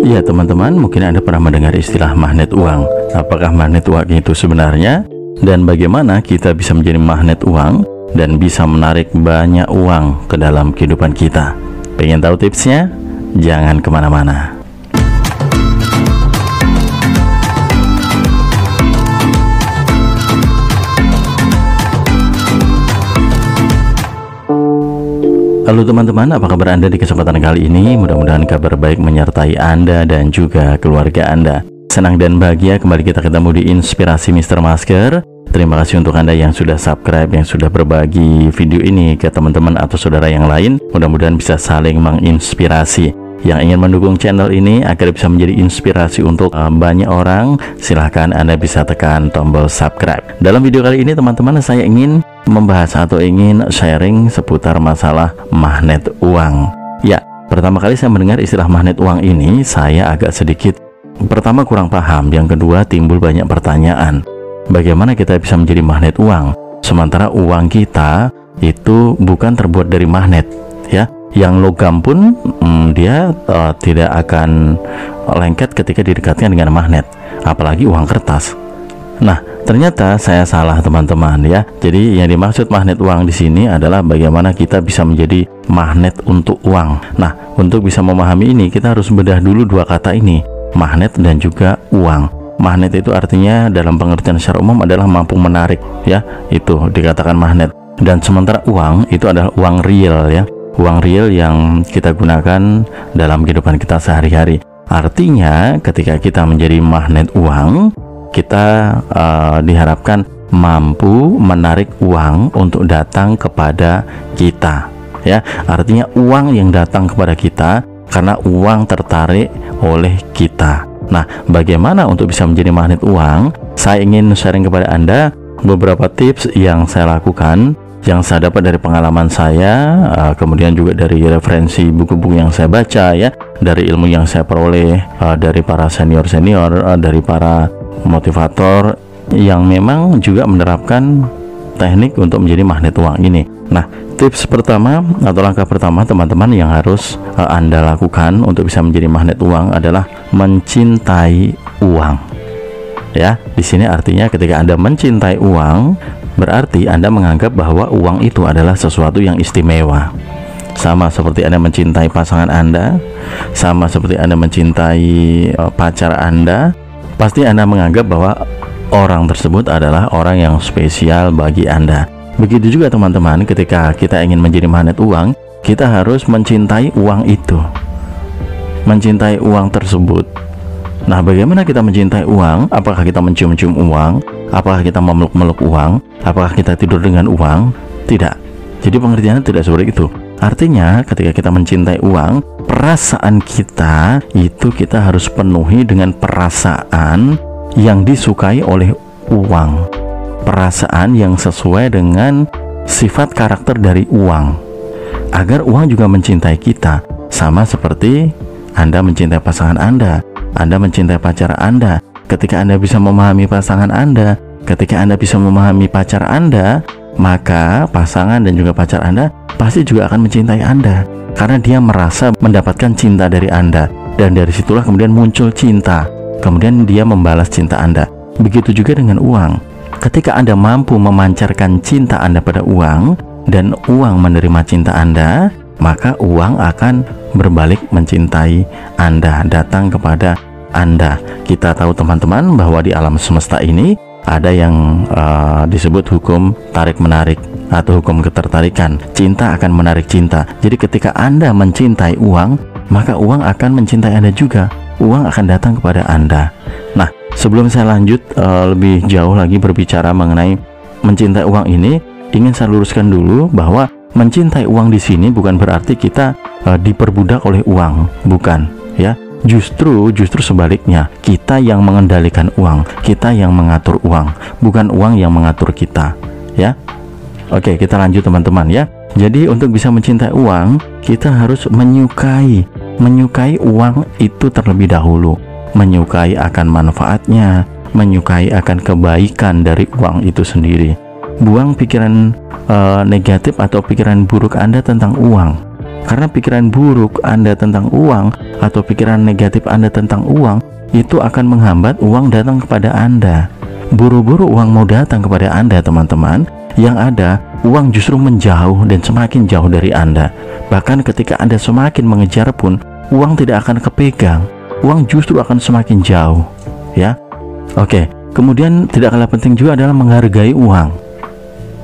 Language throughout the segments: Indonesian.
Ya teman-teman, mungkin Anda pernah mendengar istilah magnet uang. Apakah magnet uang itu sebenarnya? Dan bagaimana kita bisa menjadi magnet uang dan bisa menarik banyak uang ke dalam kehidupan kita? Pengen tahu tipsnya? Jangan kemana-mana. Halo teman-teman, apa kabar Anda di kesempatan kali ini? Mudah-mudahan kabar baik menyertai Anda dan juga keluarga Anda. Senang dan bahagia kembali kita ketemu di Inspirasi Mr. Masker. Terima kasih untuk Anda yang sudah subscribe, yang sudah berbagi video ini ke teman-teman atau saudara yang lain. Mudah-mudahan bisa saling menginspirasi. Yang ingin mendukung channel ini agar bisa menjadi inspirasi untuk banyak orang, silahkan Anda bisa tekan tombol subscribe. Dalam video kali ini teman-teman, saya ingin membahas atau ingin sharing seputar masalah magnet uang. Ya, pertama kali saya mendengar istilah magnet uang ini, saya agak sedikit pertama kurang paham, yang kedua timbul banyak pertanyaan. Bagaimana kita bisa menjadi magnet uang sementara uang kita itu bukan terbuat dari magnet, ya? Yang logam pun dia tidak akan lengket ketika didekatkan dengan magnet, apalagi uang kertas. Nah, ternyata saya salah teman-teman ya. Jadi yang dimaksud magnet uang di sini adalah bagaimana kita bisa menjadi magnet untuk uang. Nah, untuk bisa memahami ini kita harus bedah dulu dua kata ini, magnet dan juga uang. Magnet itu artinya dalam pengertian secara umum adalah mampu menarik, ya, itu dikatakan magnet. Dan sementara uang itu adalah uang real, ya, uang real yang kita gunakan dalam kehidupan kita sehari-hari. Artinya ketika kita menjadi magnet uang, kita diharapkan mampu menarik uang untuk datang kepada kita, ya. Artinya uang yang datang kepada kita karena uang tertarik oleh kita. Nah, bagaimana untuk bisa menjadi magnet uang? Saya ingin sharing kepada Anda beberapa tips yang saya lakukan, yang saya dapat dari pengalaman saya, kemudian juga dari referensi buku-buku yang saya baca, ya, dari ilmu yang saya peroleh dari para senior-senior, dari para motivator yang memang juga menerapkan teknik untuk menjadi magnet uang ini. Nah, tips pertama atau langkah pertama teman-teman yang harus Anda lakukan untuk bisa menjadi magnet uang adalah mencintai uang. Ya, di sini artinya ketika Anda mencintai uang, berarti Anda menganggap bahwa uang itu adalah sesuatu yang istimewa. Sama seperti Anda mencintai pasangan Anda, sama seperti Anda mencintai pacar Anda, pasti Anda menganggap bahwa orang tersebut adalah orang yang spesial bagi Anda. Begitu juga teman-teman, ketika kita ingin menjadi magnet uang, kita harus mencintai uang itu, mencintai uang tersebut. Nah, bagaimana kita mencintai uang? Apakah kita mencium-cium uang? Apakah kita memeluk-meluk uang? Apakah kita tidur dengan uang? Tidak. Jadi pengertiannya tidak seperti itu. Artinya ketika kita mencintai uang, perasaan kita itu kita harus penuhi dengan perasaan yang disukai oleh uang, perasaan yang sesuai dengan sifat karakter dari uang, agar uang juga mencintai kita. Sama seperti Anda mencintai pasangan Anda mencintai pacar Anda. Ketika Anda bisa memahami pasangan Anda, ketika Anda bisa memahami pacar Anda, maka pasangan dan juga pacar Anda pasti juga akan mencintai Anda, karena dia merasa mendapatkan cinta dari Anda, dan dari situlah kemudian muncul cinta, kemudian dia membalas cinta Anda. Begitu juga dengan uang. Ketika Anda mampu memancarkan cinta Anda pada uang, dan uang menerima cinta Anda, maka uang akan berbalik mencintai Anda, datang kepada Anda. Kita tahu teman-teman bahwa di alam semesta ini ada yang disebut hukum tarik-menarik atau hukum ketertarikan. Cinta akan menarik cinta. Jadi ketika Anda mencintai uang, maka uang akan mencintai Anda juga. Uang akan datang kepada Anda. Nah, sebelum saya lanjut lebih jauh lagi berbicara mengenai mencintai uang ini, ingin saya luruskan dulu bahwa mencintai uang di sini bukan berarti kita diperbudak oleh uang, bukan, ya. Justru sebaliknya, kita yang mengendalikan uang, kita yang mengatur uang, bukan uang yang mengatur kita, ya. Oke, kita lanjut teman-teman, ya. Jadi untuk bisa mencintai uang, kita harus menyukai uang itu terlebih dahulu, menyukai akan manfaatnya, menyukai akan kebaikan dari uang itu sendiri. Buang pikiran negatif atau pikiran buruk Anda tentang uang. Karena pikiran buruk Anda tentang uang atau pikiran negatif Anda tentang uang itu akan menghambat uang datang kepada Anda. Buru-buru uang mau datang kepada Anda, teman-teman, yang ada uang justru menjauh dan semakin jauh dari Anda. Bahkan ketika Anda semakin mengejar pun uang tidak akan kepegang, uang justru akan semakin jauh, ya. Oke, kemudian tidak kalah penting juga adalah menghargai uang.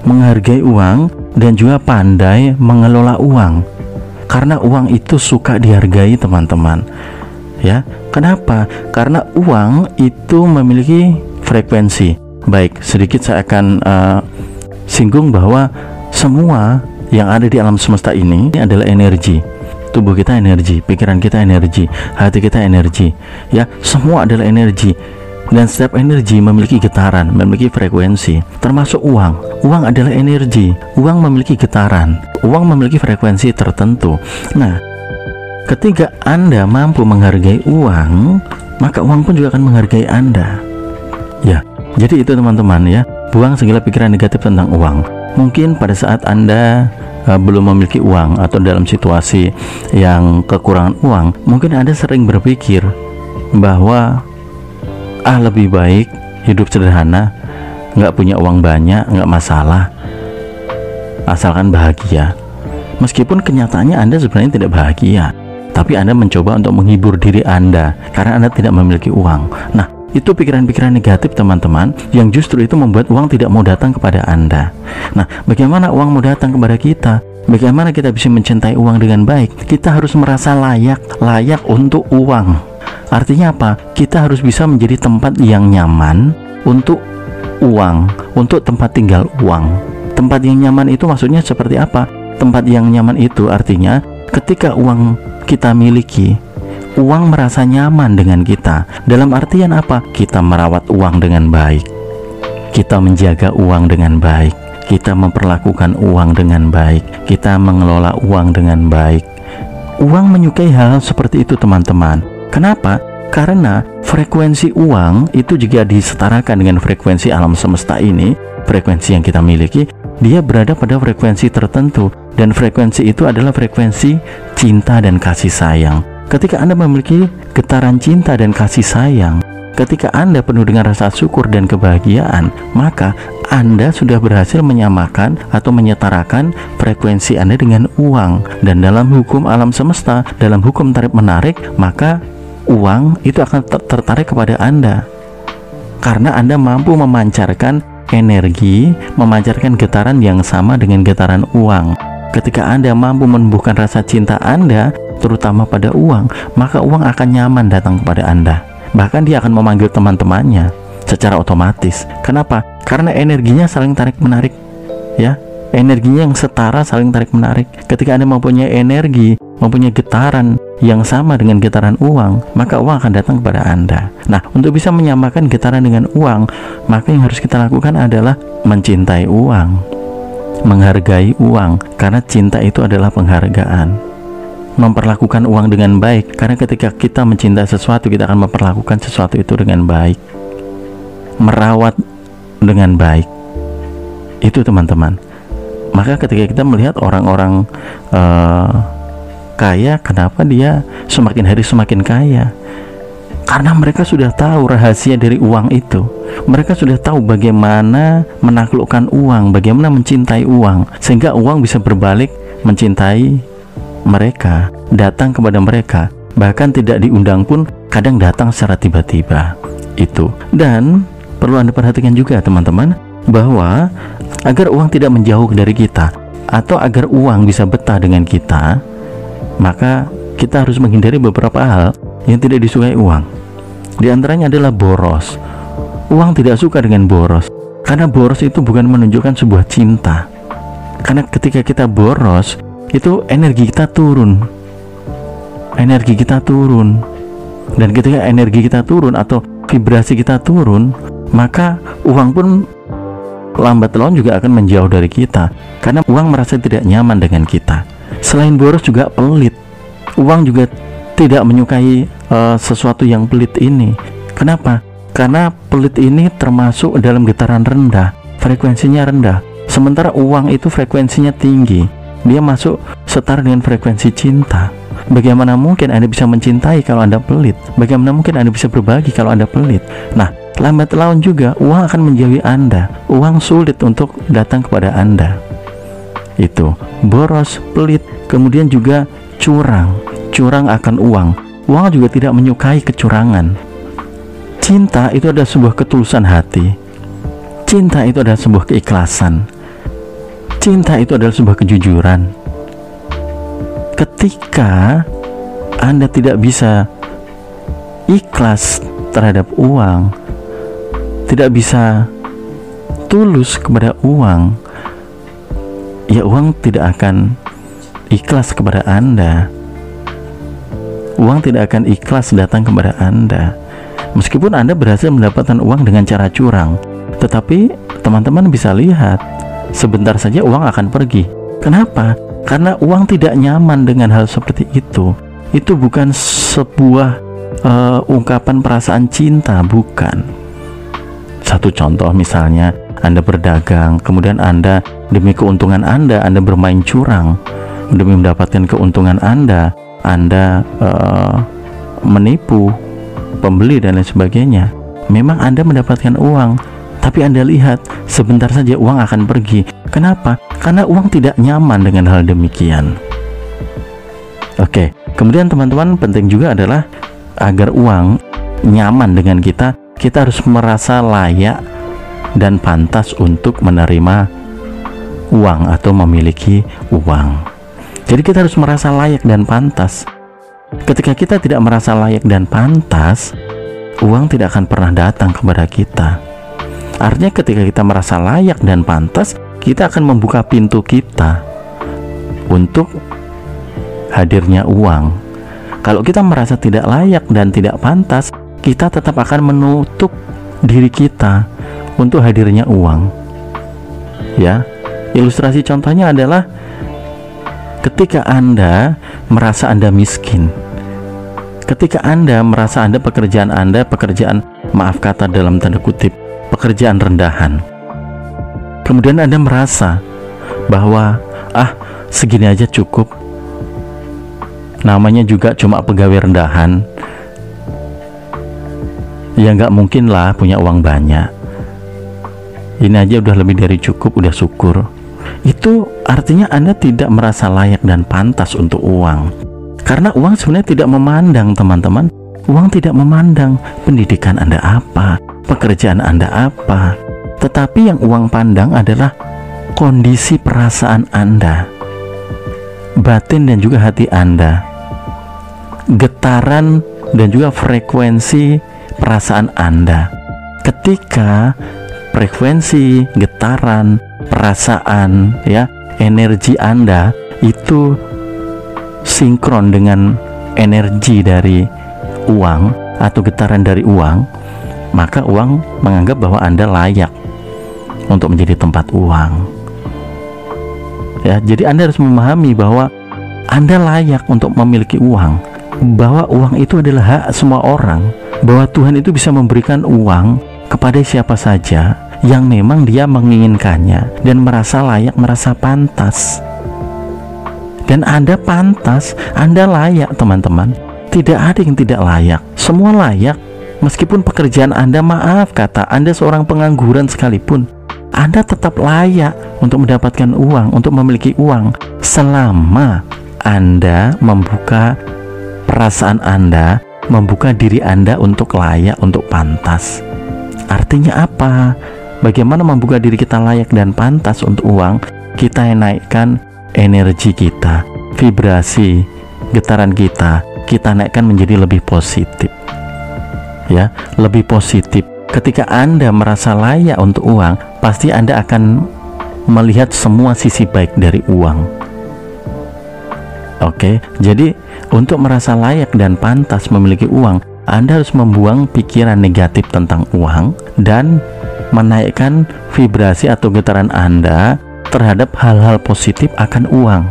Menghargai uang dan juga pandai mengelola uang. Karena uang itu suka dihargai, teman-teman. Ya, kenapa? Karena uang itu memiliki frekuensi. Baik, sedikit saya akan singgung bahwa semua yang ada di alam semesta ini adalah energi. Tubuh kita energi, pikiran kita energi, hati kita energi. Ya, semua adalah energi. Dan setiap energi memiliki getaran, memiliki frekuensi, termasuk uang. Uang adalah energi, uang memiliki getaran, uang memiliki frekuensi tertentu. Nah, ketika Anda mampu menghargai uang, maka uang pun juga akan menghargai Anda. Ya, jadi itu teman-teman ya, buang segala pikiran negatif tentang uang. Mungkin pada saat Anda belum memiliki uang atau dalam situasi yang kekurangan uang, mungkin Anda sering berpikir bahwa lebih baik hidup sederhana, nggak punya uang banyak, nggak masalah, asalkan bahagia. Meskipun kenyataannya Anda sebenarnya tidak bahagia, tapi Anda mencoba untuk menghibur diri Anda karena Anda tidak memiliki uang. Nah, itu pikiran-pikiran negatif, teman-teman, yang justru itu membuat uang tidak mau datang kepada Anda. Nah, bagaimana uang mau datang kepada kita? Bagaimana kita bisa mencintai uang dengan baik? Kita harus merasa layak untuk uang. Artinya apa? Kita harus bisa menjadi tempat yang nyaman untuk uang, untuk tempat tinggal uang. Tempat yang nyaman itu maksudnya seperti apa? Tempat yang nyaman itu artinya ketika uang kita miliki, uang merasa nyaman dengan kita. Dalam artian apa? Kita merawat uang dengan baik, kita menjaga uang dengan baik, kita memperlakukan uang dengan baik, kita mengelola uang dengan baik. Uang menyukai hal seperti itu, teman-teman. Kenapa? Karena frekuensi uang itu juga disetarakan dengan frekuensi alam semesta ini. Frekuensi yang kita miliki, dia berada pada frekuensi tertentu, dan frekuensi itu adalah frekuensi cinta dan kasih sayang. Ketika Anda memiliki getaran cinta dan kasih sayang, ketika Anda penuh dengan rasa syukur dan kebahagiaan, maka Anda sudah berhasil menyamakan atau menyetarakan frekuensi Anda dengan uang. Dan dalam hukum alam semesta, dalam hukum tarik menarik, maka uang itu akan tertarik kepada Anda karena Anda mampu memancarkan energi, memancarkan getaran yang sama dengan getaran uang. Ketika Anda mampu menumbuhkan rasa cinta Anda terutama pada uang, maka uang akan nyaman datang kepada Anda. Bahkan dia akan memanggil teman-temannya secara otomatis. Kenapa? Karena energinya saling tarik menarik, ya. Energinya yang setara, saling tarik menarik. Ketika Anda mempunyai energi, mempunyai getaran yang sama dengan getaran uang, maka uang akan datang kepada Anda. Nah, untuk bisa menyamakan getaran dengan uang, maka yang harus kita lakukan adalah mencintai uang, menghargai uang, karena cinta itu adalah penghargaan. Memperlakukan uang dengan baik, karena ketika kita mencintai sesuatu, kita akan memperlakukan sesuatu itu dengan baik. Merawat dengan baik. Itu, teman-teman. Maka ketika kita melihat orang-orang kaya, kenapa dia semakin hari semakin kaya? Karena mereka sudah tahu rahasia dari uang itu. Mereka sudah tahu bagaimana menaklukkan uang, bagaimana mencintai uang, sehingga uang bisa berbalik mencintai mereka, datang kepada mereka. Bahkan tidak diundang pun kadang datang secara tiba-tiba. Itu. Dan perlu Anda perhatikan juga, teman-teman, bahwa agar uang tidak menjauh dari kita, atau agar uang bisa betah dengan kita, maka kita harus menghindari beberapa hal yang tidak disukai uang. Di antaranya adalah boros. Uang tidak suka dengan boros, karena boros itu bukan menunjukkan sebuah cinta. Karena ketika kita boros, itu energi kita turun. Energi kita turun. Dan ketika energi kita turun atau vibrasi kita turun, maka uang pun lambat laun juga akan menjauh dari kita, karena uang merasa tidak nyaman dengan kita. Selain boros juga pelit. Uang juga tidak menyukai sesuatu yang pelit ini. Kenapa? Karena pelit ini termasuk dalam getaran rendah, frekuensinya rendah. Sementara uang itu frekuensinya tinggi. dia masuk setara dengan frekuensi cinta. Bagaimana mungkin Anda bisa mencintai kalau Anda pelit? Bagaimana mungkin Anda bisa berbagi kalau Anda pelit? Nah, lambat laun juga uang akan menjauhi Anda. Uang sulit untuk datang kepada Anda. Itu boros, pelit, kemudian juga curang akan uang. Uang juga tidak menyukai kecurangan. Cinta itu adalah sebuah ketulusan hati. Cinta itu adalah sebuah keikhlasan. Cinta itu adalah sebuah kejujuran. Ketika Anda tidak bisa ikhlas terhadap uang, tidak bisa tulus kepada uang, ya uang tidak akan ikhlas kepada Anda. Uang tidak akan ikhlas datang kepada Anda. Meskipun Anda berhasil mendapatkan uang dengan cara curang, tetapi teman-teman bisa lihat, sebentar saja uang akan pergi. Kenapa? Karena uang tidak nyaman dengan hal seperti itu. Itu bukan sebuah ungkapan perasaan cinta, bukan. Satu contoh misalnya, Anda berdagang, kemudian Anda demi keuntungan Anda bermain curang. Demi mendapatkan keuntungan Anda menipu pembeli dan lain sebagainya. Memang Anda mendapatkan uang, tapi Anda lihat sebentar saja uang akan pergi. Kenapa? Karena uang tidak nyaman dengan hal demikian. Oke, kemudian teman-teman, penting juga adalah agar uang nyaman dengan kita harus merasa layak dan pantas untuk menerima uang atau memiliki uang. Jadi kita harus merasa layak dan pantas. Ketika kita tidak merasa layak dan pantas, uang tidak akan pernah datang kepada kita. Artinya ketika kita merasa layak dan pantas, kita akan membuka pintu kita untuk hadirnya uang. Kalau kita merasa tidak layak dan tidak pantas, kita tetap akan menutup diri kita untuk hadirnya uang. Ya, ilustrasi contohnya adalah ketika Anda merasa Anda miskin, ketika Anda merasa pekerjaan maaf kata dalam tanda kutip, pekerjaan rendahan. Kemudian Anda merasa bahwa segini aja cukup, namanya juga cuma pegawai rendahan, ya nggak mungkin lah punya uang banyak, ini aja udah lebih dari cukup, udah syukur. Itu artinya Anda tidak merasa layak dan pantas untuk uang. Karena uang sebenarnya tidak memandang, teman-teman. Uang tidak memandang pendidikan Anda apa, pekerjaan Anda apa. Tetapi yang uang pandang adalah kondisi perasaan Anda, batin dan juga hati Anda, getaran dan juga frekuensi perasaan Anda. Ketika frekuensi, getaran, perasaan, ya, energi Anda itu sinkron dengan energi dari uang atau getaran dari uang, maka uang menganggap bahwa Anda layak untuk menjadi tempat uang. Ya, jadi Anda harus memahami bahwa Anda layak untuk memiliki uang, bahwa uang itu adalah hak semua orang, bahwa Tuhan itu bisa memberikan uang kepada siapa saja yang memang dia menginginkannya dan merasa layak, merasa pantas. Dan Anda pantas, Anda layak, teman-teman. Tidak ada yang tidak layak, semua layak. Meskipun pekerjaan Anda, maaf kata, Anda seorang pengangguran sekalipun, Anda tetap layak untuk mendapatkan uang, untuk memiliki uang, selama Anda membuka perasaan Anda, membuka diri Anda untuk layak, untuk pantas. Artinya apa? Bagaimana membuka diri kita layak dan pantas untuk uang? Kita naikkan energi kita, vibrasi, getaran kita naikkan menjadi lebih positif. Ya, lebih positif. Ketika Anda merasa layak untuk uang, pasti Anda akan melihat semua sisi baik dari uang. Oke, jadi untuk merasa layak dan pantas memiliki uang, Anda harus membuang pikiran negatif tentang uang dan menaikkan vibrasi atau getaran Anda terhadap hal-hal positif akan uang,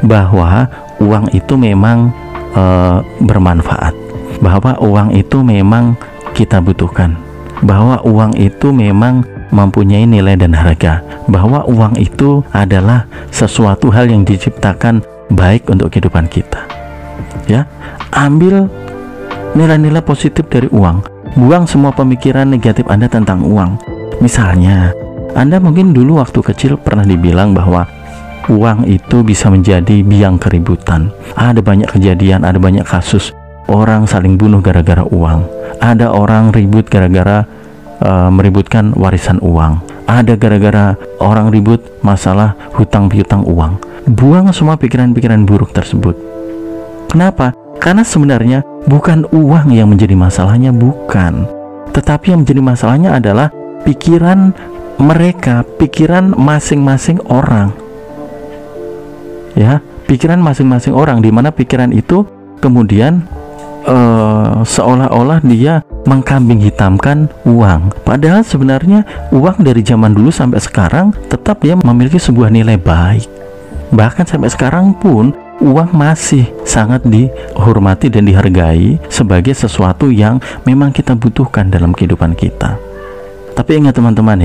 bahwa uang itu memang bermanfaat, bahwa uang itu memang kita butuhkan, bahwa uang itu memang mempunyai nilai dan harga, bahwa uang itu adalah sesuatu hal yang diciptakan baik untuk kehidupan kita. Ya, ambil nilai-nilai positif dari uang, buang semua pemikiran negatif Anda tentang uang. Misalnya, Anda mungkin dulu waktu kecil pernah dibilang bahwa uang itu bisa menjadi biang keributan. Ada banyak kejadian, ada banyak kasus orang saling bunuh gara-gara uang. Ada orang ribut gara-gara meributkan warisan uang. Ada gara-gara orang ribut masalah hutang piutang uang. Buang semua pikiran-pikiran buruk tersebut. Kenapa? Karena sebenarnya bukan uang yang menjadi masalahnya, bukan. Tetapi yang menjadi masalahnya adalah pikiran mereka, pikiran masing-masing orang. Ya, pikiran masing-masing orang, di mana pikiran itu kemudian seolah-olah dia mengkambing hitamkan uang. Padahal sebenarnya uang dari zaman dulu sampai sekarang tetap dia memiliki sebuah nilai baik. Bahkan sampai sekarang pun uang masih sangat dihormati dan dihargai sebagai sesuatu yang memang kita butuhkan dalam kehidupan kita. Tapi ingat teman-teman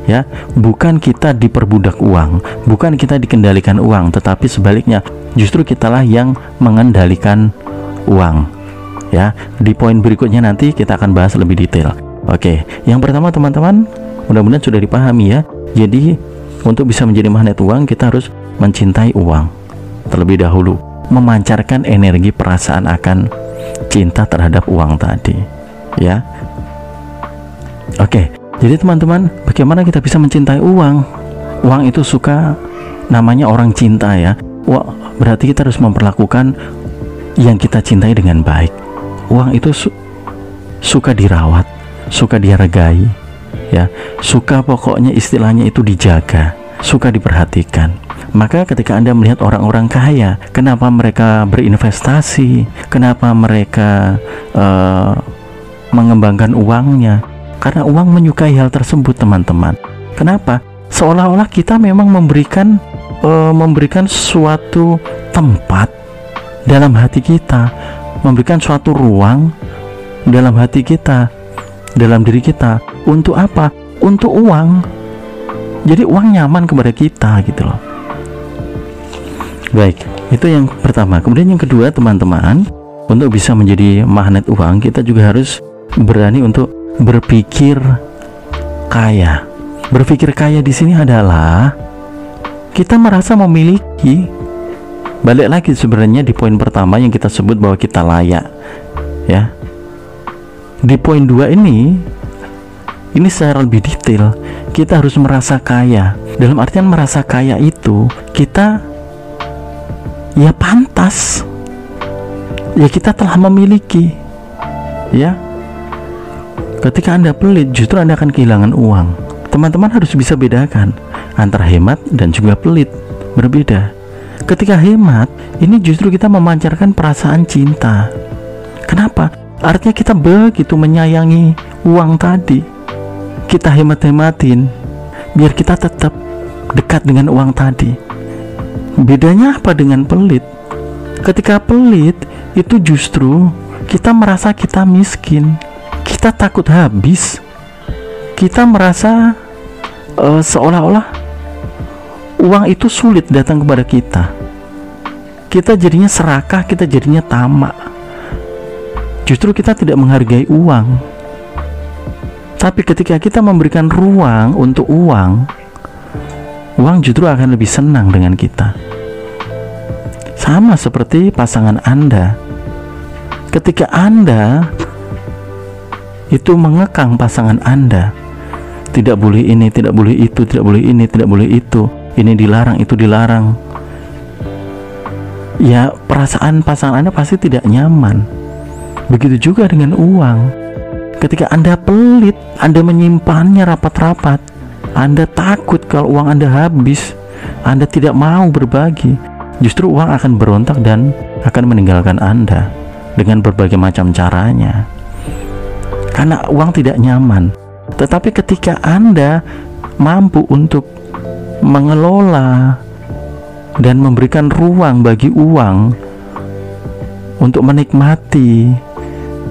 ya, bukan kita diperbudak uang, bukan kita dikendalikan uang, tetapi sebaliknya justru kitalah yang mengendalikan uang. Ya, di poin berikutnya nanti kita akan bahas lebih detail. Oke, yang pertama teman-teman, mudah-mudahan sudah dipahami ya. Jadi untuk bisa menjadi magnet uang, kita harus mencintai uang terlebih dahulu, memancarkan energi perasaan akan cinta terhadap uang tadi. Ya, oke. Jadi teman-teman, bagaimana kita bisa mencintai uang? Uang itu suka, namanya orang cinta ya. Wah, berarti kita harus memperlakukan yang kita cintai dengan baik. Uang itu suka dirawat, suka dihargai, ya, suka pokoknya istilahnya itu dijaga, suka diperhatikan. Maka ketika Anda melihat orang-orang kaya, kenapa mereka berinvestasi, kenapa mereka mengembangkan uangnya? Karena uang menyukai hal tersebut teman-teman. Kenapa? Seolah-olah kita memang memberikan suatu tempat dalam hati kita, memberikan suatu ruang dalam hati kita, dalam diri kita. Untuk apa? Untuk uang. Jadi uang nyaman kepada kita gitu loh. Baik, itu yang pertama. Kemudian yang kedua teman-teman, untuk bisa menjadi magnet uang, kita juga harus berani untuk berpikir kaya. Berpikir kaya di sini adalah kita merasa memiliki. Balik lagi sebenarnya di poin pertama yang kita sebut bahwa kita layak. Ya. Di poin 2 ini secara lebih detail, kita harus merasa kaya. Dalam artian merasa kaya itu kita ya pantas. Ya kita telah memiliki. Ya. Ketika Anda pelit, justru Anda akan kehilangan uang. Teman-teman harus bisa bedakan antara hemat dan juga pelit. Berbeda. Ketika hemat, ini justru kita memancarkan perasaan cinta. Kenapa? Artinya kita begitu menyayangi uang tadi. Kita hemat-hematin biar kita tetap dekat dengan uang tadi. Bedanya apa dengan pelit? Ketika pelit, itu justru kita merasa kita miskin. Kita takut habis. Kita merasa seolah-olah uang itu sulit datang kepada kita. Kita jadinya serakah, kita jadinya tamak. Justru kita tidak menghargai uang. Tapi ketika kita memberikan ruang untuk uang justru akan lebih senang dengan kita. Sama seperti pasangan Anda. Ketika Anda itu mengekang pasangan Anda, tidak boleh ini, tidak boleh itu, tidak boleh ini, tidak boleh itu, ini dilarang, itu dilarang, ya perasaan pasangan Anda pasti tidak nyaman. Begitu juga dengan uang. Ketika Anda pelit, Anda menyimpannya rapat-rapat, Anda takut kalau uang Anda habis, Anda tidak mau berbagi, justru uang akan berontak dan akan meninggalkan Anda dengan berbagai macam caranya. Karena uang tidak nyaman. Tetapi ketika Anda mampu untuk mengelola dan memberikan ruang bagi uang untuk menikmati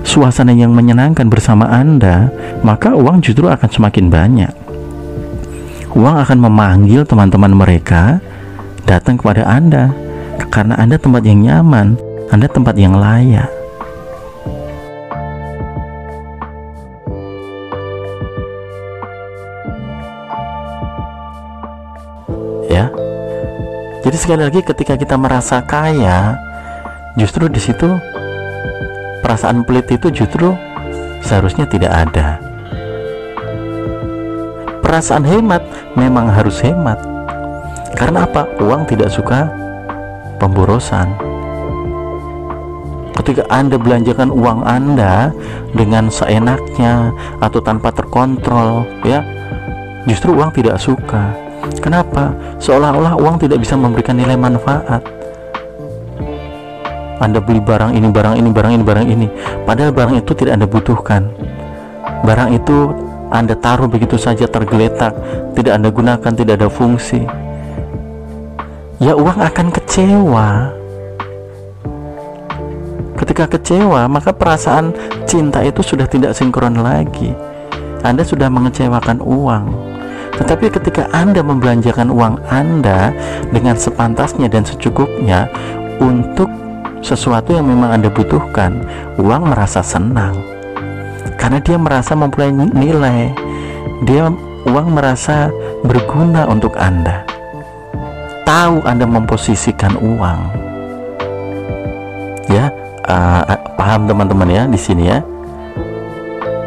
suasana yang menyenangkan bersama Anda, maka uang justru akan semakin banyak. uang akan memanggil teman-teman mereka datang kepada Anda, karena Anda tempat yang nyaman, Anda tempat yang layak. Ya, jadi sekali lagi, ketika kita merasa kaya, justru di situ perasaan pelit itu justru seharusnya tidak ada. Perasaan hemat memang harus hemat. Karena apa? Uang tidak suka pemborosan. Ketika Anda belanjakan uang Anda dengan seenaknya atau tanpa terkontrol, ya, justru uang tidak suka. Kenapa? Seolah-olah uang tidak bisa memberikan nilai manfaat. Anda beli barang ini, barang ini, barang ini, barang ini, padahal barang itu tidak Anda butuhkan. Barang itu Anda taruh begitu saja tergeletak, tidak Anda gunakan, tidak ada fungsi. Ya, uang akan kecewa. Ketika kecewa, maka perasaan cinta itu sudah tidak sinkron lagi. Anda sudah mengecewakan uang. Tetapi ketika Anda membelanjakan uang Anda dengan sepantasnya dan secukupnya untuk sesuatu yang memang Anda butuhkan, uang merasa senang. Karena dia merasa mempunyai nilai, uang merasa berguna untuk Anda. Tahu Anda memposisikan uang. Ya, paham teman-teman ya di sini ya.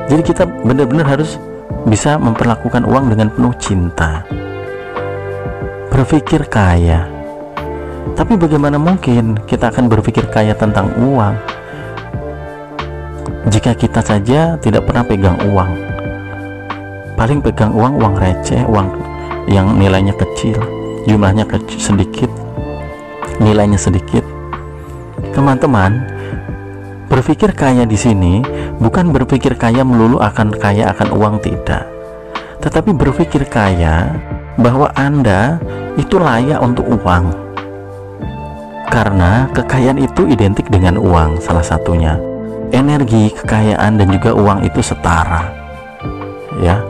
Jadi kita benar-benar harus bisa memperlakukan uang dengan penuh cinta. Berpikir kaya. Tapi bagaimana mungkin kita akan berpikir kaya tentang uang jika kita saja tidak pernah pegang uang? Paling pegang uang receh, uang yang nilainya kecil, jumlahnya kecil, sedikit, nilainya sedikit. Teman-teman, berpikir kaya di sini bukan berpikir kaya melulu akan kaya akan uang, tidak. Tetapi berpikir kaya bahwa Anda itu layak untuk uang. Karena kekayaan itu identik dengan uang, salah satunya. Energi, kekayaan, dan juga uang itu setara. Ya.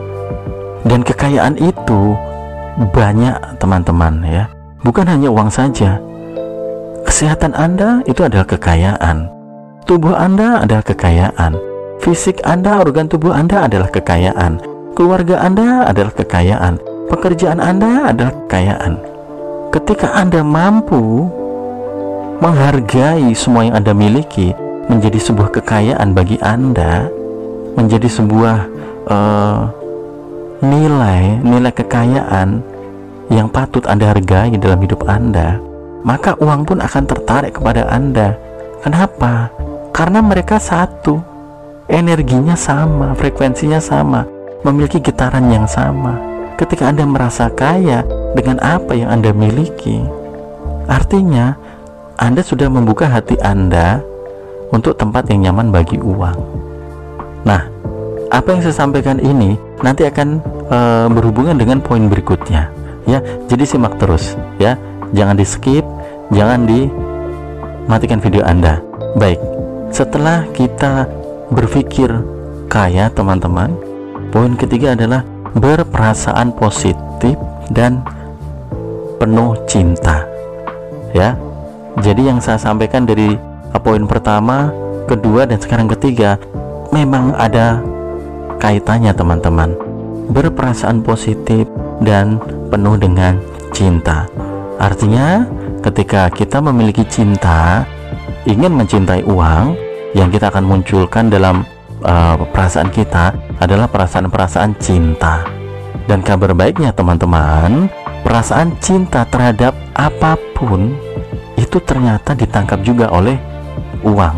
Dan kekayaan itu banyak, teman-teman, ya. Bukan hanya uang saja. Kesehatan Anda itu adalah kekayaan. Tubuh Anda adalah kekayaan. Fisik Anda, organ tubuh Anda adalah kekayaan. Keluarga Anda adalah kekayaan. Pekerjaan Anda adalah kekayaan. Ketika Anda mampu menghargai semua yang Anda miliki menjadi sebuah kekayaan bagi Anda, menjadi sebuah nilai kekayaan yang patut Anda hargai dalam hidup Anda, maka uang pun akan tertarik kepada Anda. Kenapa? Karena mereka satu, energinya sama, frekuensinya sama, memiliki getaran yang sama. Ketika Anda merasa kaya dengan apa yang Anda miliki, artinya Anda sudah membuka hati Anda untuk tempat yang nyaman bagi uang. Nah, apa yang saya sampaikan ini nanti akan berhubungan dengan poin berikutnya, ya. Jadi simak terus, ya. Jangan di skip, jangan dimatikan video Anda. Baik, setelah kita berpikir kaya, teman-teman, poin ketiga adalah berperasaan positif dan penuh cinta, ya. Jadi yang saya sampaikan dari poin pertama, kedua, dan sekarang ketiga memang ada kaitannya, teman-teman. Berperasaan positif dan penuh dengan cinta. Artinya ketika kita memiliki cinta, ingin mencintai uang, yang kita akan munculkan dalam perasaan kita adalah perasaan-perasaan cinta. Dan kabar baiknya, teman-teman, perasaan cinta terhadap apapun itu ternyata ditangkap juga oleh uang.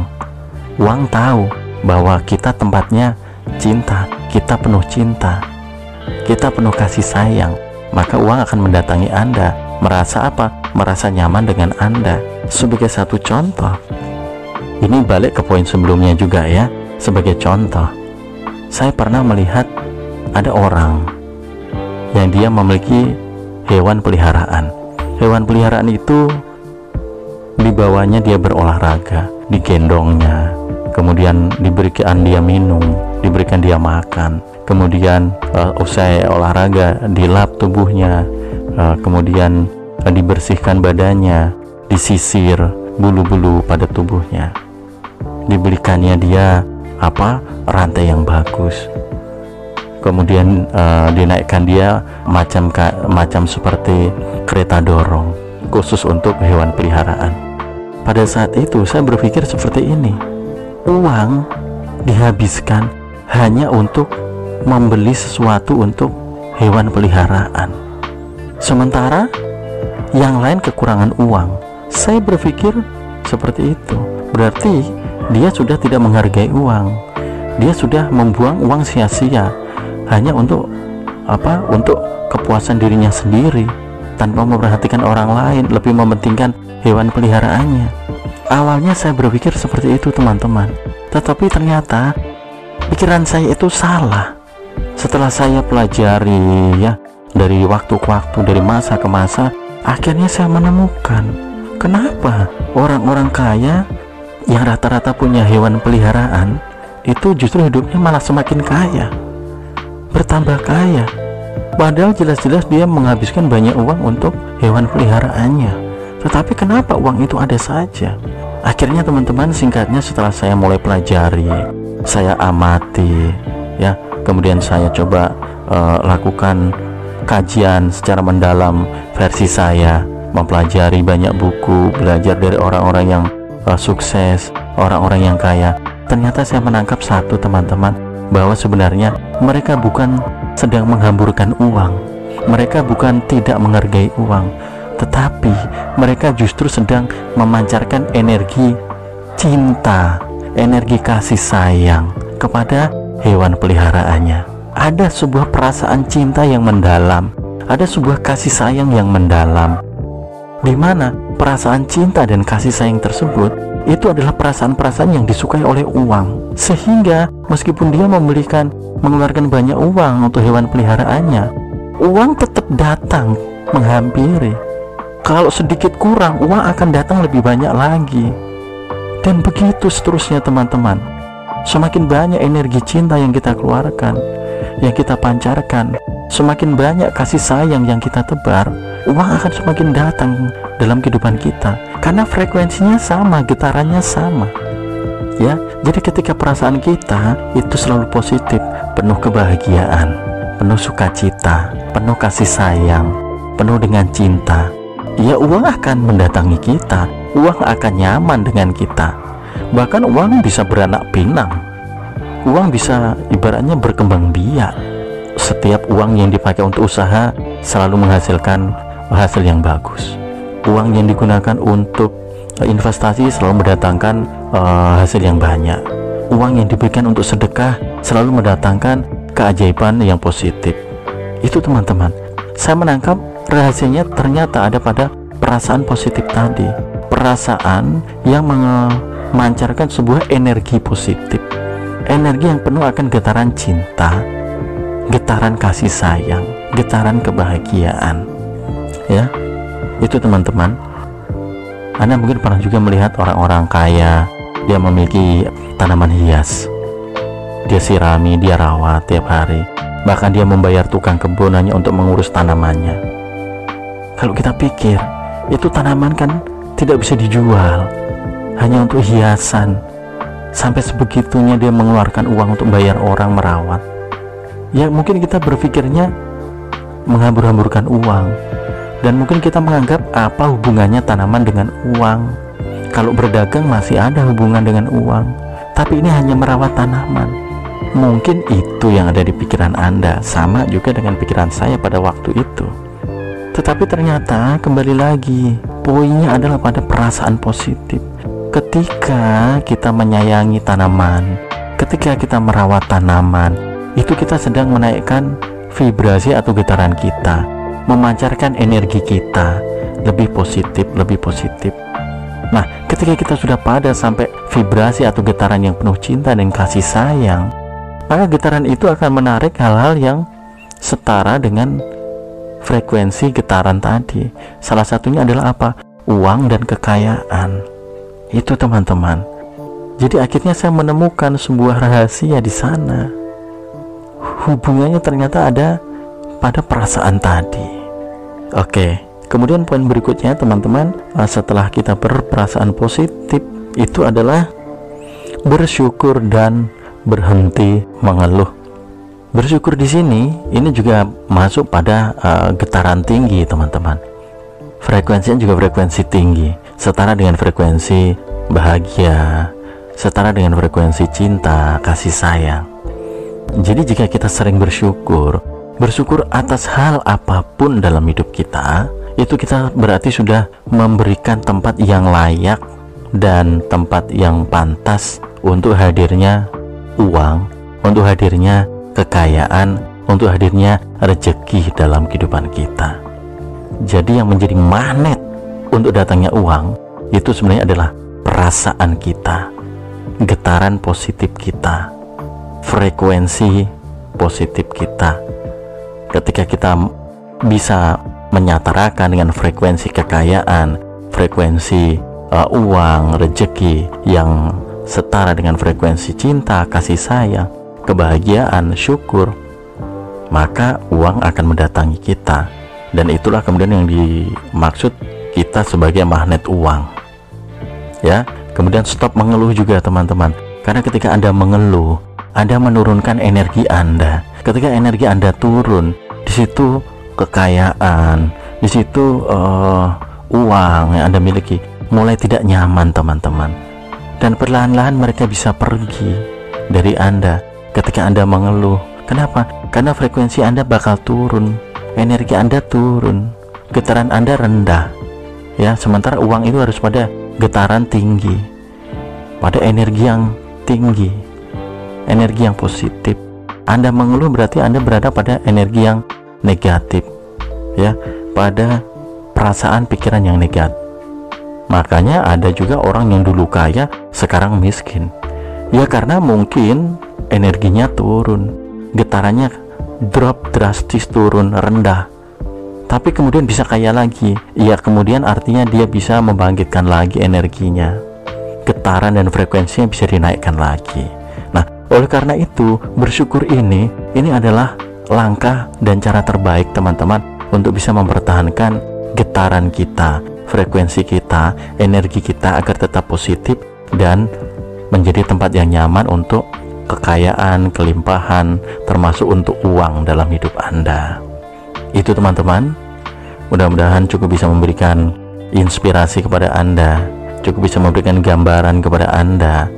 Uang tahu bahwa kita tempatnya cinta, kita penuh cinta, kita penuh kasih sayang, maka uang akan mendatangi Anda. Merasa apa? Merasa nyaman dengan Anda. Sebagai satu contoh, ini balik ke poin sebelumnya juga, ya. Sebagai contoh, saya pernah melihat ada orang yang dia memiliki hewan peliharaan. Hewan peliharaan itu dibawanya dia berolahraga, digendongnya, kemudian diberikan dia minum, diberikan dia makan, kemudian usai olahraga dilap tubuhnya, kemudian dibersihkan badannya, disisir bulu-bulu pada tubuhnya, diberikannya dia rantai yang bagus, kemudian dinaikkan dia macam seperti kereta dorong khusus untuk hewan peliharaan. Pada saat itu saya berpikir seperti ini, uang dihabiskan hanya untuk membeli sesuatu untuk hewan peliharaan, sementara yang lain kekurangan uang. Saya berpikir seperti itu, berarti dia sudah tidak menghargai uang, dia sudah membuang uang sia-sia hanya untuk untuk kepuasan dirinya sendiri, tanpa memperhatikan orang lain, lebih mementingkan hewan peliharaannya. Awalnya saya berpikir seperti itu teman-teman, tetapi ternyata pikiran saya itu salah. Setelah saya pelajari ya, dari waktu ke waktu, dari masa ke masa, akhirnya saya menemukan kenapa orang-orang kaya yang rata-rata punya hewan peliharaan itu justru hidupnya malah semakin kaya, bertambah kaya, padahal jelas-jelas dia menghabiskan banyak uang untuk hewan peliharaannya. Tetapi kenapa uang itu ada saja? Akhirnya teman-teman, singkatnya, setelah saya mulai pelajari, saya amati ya, kemudian saya coba lakukan kajian secara mendalam versi saya, mempelajari banyak buku, belajar dari orang-orang yang sukses, orang-orang yang kaya. Ternyata saya menangkap satu teman-teman, bahwa sebenarnya mereka bukan sedang menghamburkan uang, mereka bukan tidak menghargai uang, tetapi mereka justru sedang memancarkan energi cinta, energi kasih sayang kepada hewan peliharaannya. Ada sebuah perasaan cinta yang mendalam, ada sebuah kasih sayang yang mendalam, di mana perasaan cinta dan kasih sayang tersebut itu adalah perasaan-perasaan yang disukai oleh uang, sehingga meskipun dia mengeluarkan banyak uang untuk hewan peliharaannya, uang tetap datang menghampiri. Kalau sedikit kurang, uang akan datang lebih banyak lagi, dan begitu seterusnya teman-teman. Semakin banyak energi cinta yang kita keluarkan, yang kita pancarkan, semakin banyak kasih sayang yang kita tebar, uang akan semakin datang dalam kehidupan kita, karena frekuensinya sama, getarannya sama ya. Jadi ketika perasaan kita itu selalu positif, penuh kebahagiaan, penuh sukacita, penuh kasih sayang, penuh dengan cinta, ya uang akan mendatangi kita, uang akan nyaman dengan kita. Bahkan uang bisa beranak pinak, uang bisa ibaratnya berkembang biak. Setiap uang yang dipakai untuk usaha selalu menghasilkan hasil yang bagus. Uang yang digunakan untuk investasi selalu mendatangkan hasil yang banyak. Uang yang diberikan untuk sedekah selalu mendatangkan keajaiban yang positif. Itu teman-teman, saya menangkap rahasianya ternyata ada pada perasaan positif tadi, perasaan yang memancarkan sebuah energi positif, energi yang penuh akan getaran cinta, getaran kasih sayang, getaran kebahagiaan ya. Itu teman-teman, Anda mungkin pernah juga melihat orang-orang kaya, dia memiliki tanaman hias, dia sirami, dia rawat tiap hari, bahkan dia membayar tukang kebun hanya untuk mengurus tanamannya. Kalau kita pikir, itu tanaman kan tidak bisa dijual, hanya untuk hiasan, sampai sebegitunya dia mengeluarkan uang untuk bayar orang merawat. Ya mungkin kita berpikirnya menghambur-hamburkan uang, dan mungkin kita menganggap apa hubungannya tanaman dengan uang. Kalau berdagang masih ada hubungan dengan uang, tapi ini hanya merawat tanaman. Mungkin itu yang ada di pikiran Anda, sama juga dengan pikiran saya pada waktu itu. Tetapi ternyata kembali lagi, poinnya adalah pada perasaan positif. Ketika kita menyayangi tanaman, ketika kita merawat tanaman, itu kita sedang menaikkan vibrasi atau getaran kita, memancarkan energi kita lebih positif, lebih positif. Nah, ketika kita sudah pada sampai vibrasi atau getaran yang penuh cinta dan kasih sayang, maka getaran itu akan menarik hal-hal yang setara dengan frekuensi getaran tadi. Salah satunya adalah apa? Uang dan kekayaan. Itu teman-teman. Jadi akhirnya saya menemukan sebuah rahasia di sana. Hubungannya ternyata ada pada perasaan tadi. Oke, kemudian poin berikutnya teman-teman, setelah kita berperasaan positif, itu adalah bersyukur dan berhenti mengeluh. Bersyukur di sini ini juga masuk pada getaran tinggi teman-teman. Frekuensinya juga frekuensi tinggi, setara dengan frekuensi bahagia, setara dengan frekuensi cinta, kasih sayang. Jadi jika kita sering bersyukur atas hal apapun dalam hidup kita, itu kita berarti sudah memberikan tempat yang layak dan tempat yang pantas untuk hadirnya uang, untuk hadirnya kekayaan, untuk hadirnya rezeki dalam kehidupan kita. Jadi yang menjadi magnet untuk datangnya uang itu sebenarnya adalah perasaan kita, getaran positif kita, frekuensi positif kita. Ketika kita bisa menyatarakan dengan frekuensi kekayaan, frekuensi uang, rezeki yang setara dengan frekuensi cinta, kasih sayang, kebahagiaan, syukur, maka uang akan mendatangi kita. Dan itulah kemudian yang dimaksud kita sebagai magnet uang. Ya, kemudian stop mengeluh juga teman-teman. Karena ketika Anda mengeluh, Anda menurunkan energi Anda. Ketika energi Anda turun, di situ kekayaan, di situ uang yang Anda miliki mulai tidak nyaman teman-teman. Dan perlahan-lahan mereka bisa pergi dari Anda ketika Anda mengeluh. Kenapa? Karena frekuensi Anda bakal turun, energi Anda turun, getaran Anda rendah. Ya, sementara uang itu harus pada getaran tinggi, pada energi yang tinggi, energi yang positif. Anda mengeluh berarti Anda berada pada energi yang negatif, ya, pada perasaan pikiran yang negatif. Makanya ada juga orang yang dulu kaya sekarang miskin, ya karena mungkin energinya turun, getarannya drop drastis, turun rendah, tapi kemudian bisa kaya lagi. Ya kemudian artinya dia bisa membangkitkan lagi energinya, getaran dan frekuensinya bisa dinaikkan lagi. Nah, oleh karena itu bersyukur ini adalah langkah dan cara terbaik teman-teman untuk bisa mempertahankan getaran kita, frekuensi kita, energi kita agar tetap positif dan menjadi tempat yang nyaman untuk kekayaan, kelimpahan, termasuk untuk uang dalam hidup Anda. Itu teman-teman, mudah-mudahan cukup bisa memberikan inspirasi kepada Anda, cukup bisa memberikan gambaran kepada Anda.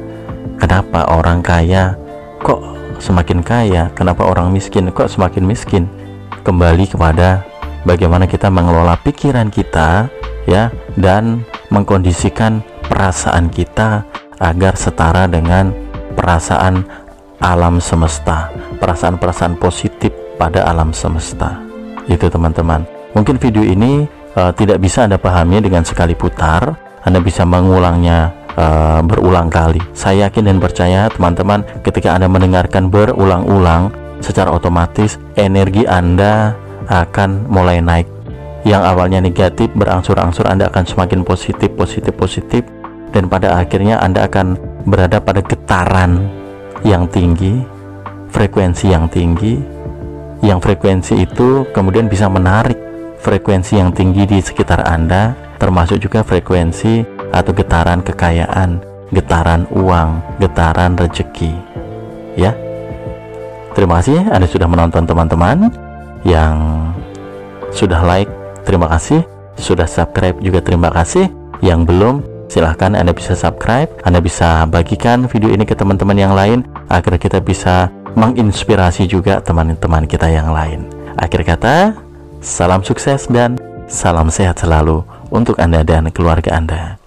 Kenapa orang kaya kok semakin kaya, kenapa orang miskin kok semakin miskin? Kembali kepada bagaimana kita mengelola pikiran kita, ya, dan mengkondisikan perasaan kita agar setara dengan perasaan alam semesta, perasaan-perasaan positif pada alam semesta. Itu teman-teman. Mungkin video ini tidak bisa Anda pahami dengan sekali putar. Anda bisa mengulangnya berulang kali. Saya yakin dan percaya teman-teman, ketika Anda mendengarkan berulang-ulang, secara otomatis energi Anda akan mulai naik. Yang awalnya negatif berangsur-angsur Anda akan semakin positif, dan pada akhirnya Anda akan berada pada getaran yang tinggi, frekuensi yang tinggi, yang frekuensi itu kemudian bisa menarik frekuensi yang tinggi di sekitar Anda, termasuk juga frekuensi atau getaran kekayaan, getaran uang, getaran rezeki. Ya, terima kasih Anda sudah menonton teman-teman. Yang sudah like, terima kasih. Sudah subscribe juga terima kasih. Yang belum, silahkan Anda bisa subscribe. Anda bisa bagikan video ini ke teman-teman yang lain agar kita bisa menginspirasi juga teman-teman kita yang lain. Akhir kata, salam sukses dan salam sehat selalu untuk Anda dan keluarga Anda.